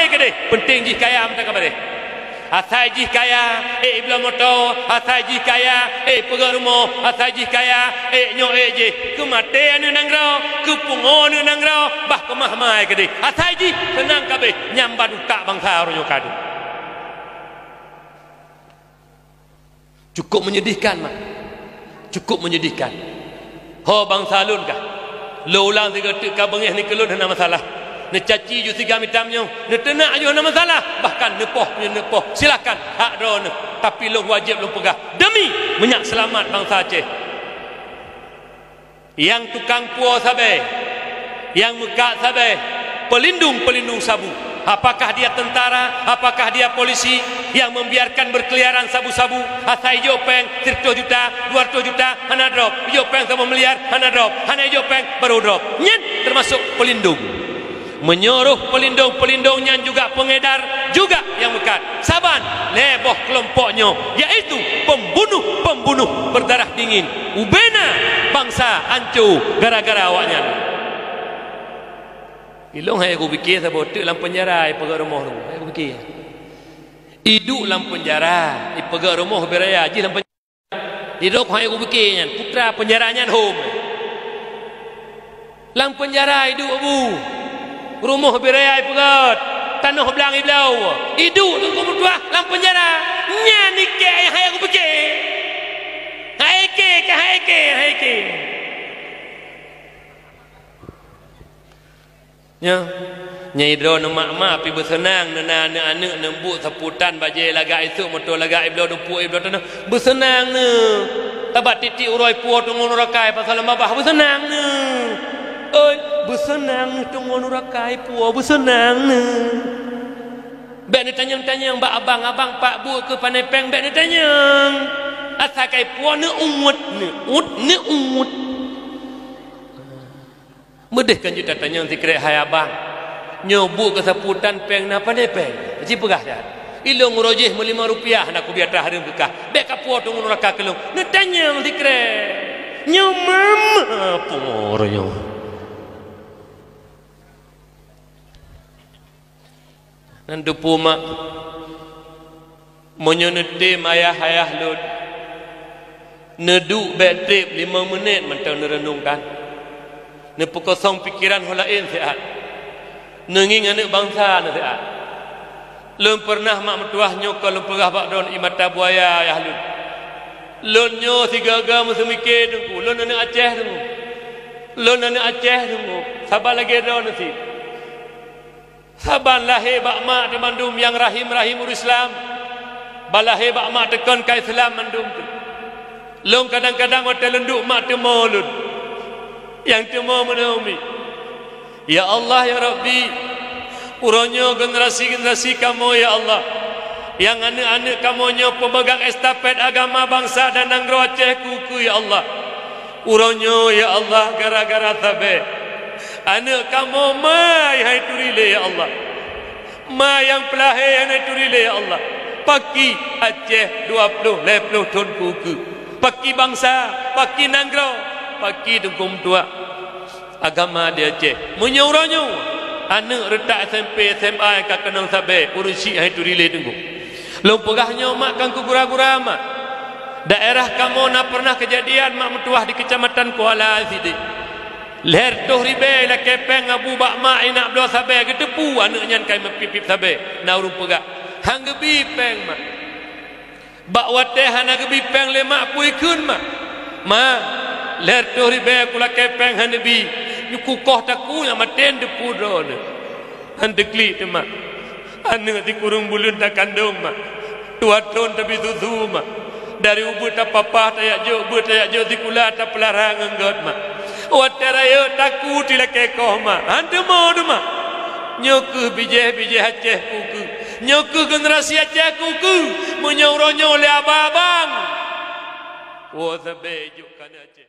ke deh penting jih kaya mata ke deh asai jih kaya ibla motor asai jih kaya pegang rumah asai jih kaya nyo je ke mate anu nangrau ke pungo anu nangrau bah kemah mai ke deh asai jih senang kabeh nyambat utak bangsa ronyo kadu cukup menyedihkan mak cukup menyedihkan ho bangsa lun kah lo ulang tiga ka bengih ni kelun hana masalah ne caci ju tiga mitamnya ne tenak ju hana masalah bahkan nepoh silakan hak do ne tapi lo wajib lo pegah demi menyak selamat bangsa Aceh yang tukang puo sabe yang mekak sabe pelindung sabu apakah dia tentara apakah dia polisi yang membiarkan berkeliaran sabu-sabu asai jopeng 100 juta 200 juta hana drop jopeng 1 miliar hana drop hana jopeng baru drop nyet termasuk pelindung menyuruh pelindung-pelindungnya juga pengedar juga yang mekat saban leboh kelompoknya yaitu pembunuh berdarah dingin ubena bangsa hancur gara-gara awaknya ilong hai aku fikir sebab tu dalam penjara pegang rumah tu hai aku fikir hidup dalam penjara pegang rumah beraya ji dalam penjara hidup hai aku fikirnya putra penjaranya home dalam penjara hidup abu rumah beraya pegat tanah belang iblau hidup tunggu berdua dalam penjara nya nikah yang hai aku fikir hai ke nya idro mak pi bersenang nana anak nembuk seputan baje laga isu motor laga iblau dupu iblau tanah bersenang ne tabat titik uroi puo tunggu rakai pasal mabah bersenang ne oi bersenang tunggu rakai puo bersenang ne bek ni tanyang bak abang pak bu ke panai peng bek ni tanyang asakai puo ne umut medehkan juta tanya nanti kerek hai abang nyobu ke seputan peng napa ne peng ji pegah dah ilung rojih RM5 nak ku biar dah harum bekah bek kapuo tunggu neraka kelung ne tanya nanti kerek nyo mama pomornya nan dupu mak menyonete ayah lud neduk bek trip 5 minit mentang nerenungkan ne pekosong pikiran holain sehat nenging anak bangsa ne sehat lun pernah mak metuah nyokol lun perah bak don imata buaya ya halun lun nyo sigaga musemike dengku lun anak Aceh dengku sabar lagi don nasi saban lahir bak mak di mandum yang rahim Islam balahir bak mak tekon kai Islam mandum tu lun kadang-kadang hotel lenduk mak temo lun yang cuma menaumi ya Allah ya Rabbi uronyo generasi kamu ya Allah yang anak-anak kamunya pemegang estafet agama bangsa dan nanggro Aceh kuku ya Allah uronyo ya Allah gara-gara tabe anak kamu ma yang turile ya Allah ma yang pelahir yang turile ya Allah paki Aceh 20 ton kuku paki bangsa paki nanggro pagi dengkum tua agama dia Aceh menyuruhnya anak retak SMP SMA yang kak kenang sabe urusi hai tu rile dengkum lo pegahnya mak kan kugura-gura mak daerah kamu nak pernah kejadian mak metuah di kecamatan Kuala Sidi leher tuh ribe la kepeng abu bak mak inak belo sabe gedepu anaknya kai mepipip sabe na urung pegah hang gebi peng mak bak wateh hana gebi peng le mak pui kun mak leher tu ribe kula kepeng hanebi nyuku koh taku yang maten depu drone handekli te mak anu di kurung bulun tak kandung mak tua ton tapi susu mak dari ubut tak papa tayak jo dikula tak pelarang enggot mak waterayo taku tilake koh mak hande mo du mak nyoku bije Aceh kuku nyoku generasi Aceh kuku menyauronyo le abang wo sabe juk kan Aceh